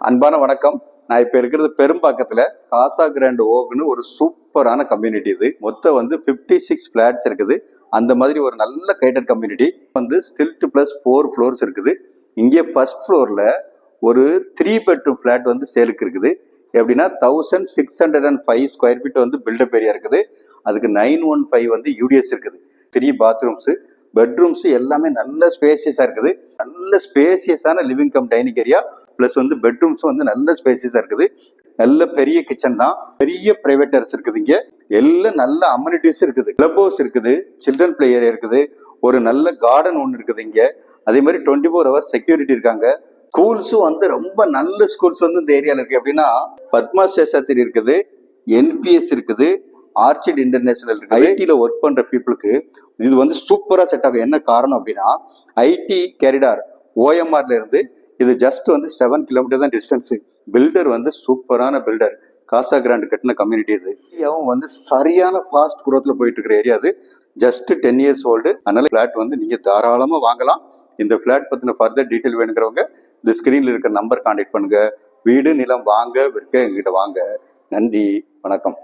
அன்பான வணக்கம். நான் இப்ப இருக்கிறது பெரும்பாக்கத்துல காசா கிராண்ட் ஓக்னு ஒரு சூப்பரான கம்யூனிட்டி. இது மொத்தம் 56 பிளாட்ஸ் இருக்குது. அந்த மாதிரி ஒரு நல்ல கைட்டட் கம்யூனிட்டி. ஸ்டில்ட் பிளஸ் 4 ஃப்ளோர்ஸ் இருக்குது. இங்கே ஃபர்ஸ்ட் ஃப்ளோர்ல ஒரு 3 பெட்ரூம் பிளாட் சேலுக்கு இருக்குது. எப்படின்னா 1605 ஸ்கொயர் ஃபீட் பில்டப் ஏரியா இருக்குது. அதுக்கு 915 யூடிஎஸ் இருக்குது. 3 பாத்ரூம்ஸ், பெட்ரூம்ஸ் எல்லாமே நல்ல ஸ்பேசியஸா இருக்குது. நல்ல ஸ்பேசியஸான living cum dining area plus bedrooms நல்ல ஸ்பேசியஸா இருக்குது. நல்ல பெரிய கிச்சன் தான். பெரிய பிரைவேட் டெரஸ் இருக்குது. இங்க எல்லாம் நல்ல அம்யூனிட்டிஸ் இருக்குது. கிளப் ஹவுஸ் இருக்குது, சில்ட்ரன் பிளே ஏரியா இருக்குது, ஒரு நல்ல கார்டன் ஒன்று இருக்குது இங்க. அதே மாதிரி 24 hours செக்யூரிட்டி இருக்காங்க. ஸ்கூல்ஸும் ரொம்ப நல்ல ஸ்கூல்ஸ் இந்த ஏரியால இருக்கு. எப்படின்னா பத்மா சேஷாத்திரி இருக்குது, என்பிஎஸ் இருக்குது, ஆர்ச்சிட் இன்டர்நேஷனல் இருக்கு. ஐடில ஒர்க் பண்ற பீப்புளுக்கு இது சூப்பரா செட் ஆகும். என்ன காரணம் அப்படின்னா ஐடி கேரிடார் ஓஎம்ஆர்ல இருந்து இது ஜஸ்ட் 7 கிலோமீட்டர் தான் டிஸ்டன்ஸ். பில்டர் சூப்பரான பில்டர். காசா கிராண்ட் கட்டின கம்யூனிட்டி இது. ஏரியாவும் சரியான ஃபாஸ்ட் குரோத்ல போயிட்டு இருக்கிற ஏரியா. அது ஜஸ்ட் 10 years ஓல்டு. அதனால பிளாட் நீங்க தாராளமா வாங்கலாம். இந்த பிளாட் பத்தின ஃபர்தர் டீட்டெயில் வேணுங்கிறவங்க இந்த ஸ்கிரீன்ல இருக்கிற நம்பர் கான்டாக்ட் பண்ணுங்க. வீடு நிலம் வாங்க விற்க எங்கிட்ட வாங்க. நன்றி, வணக்கம்.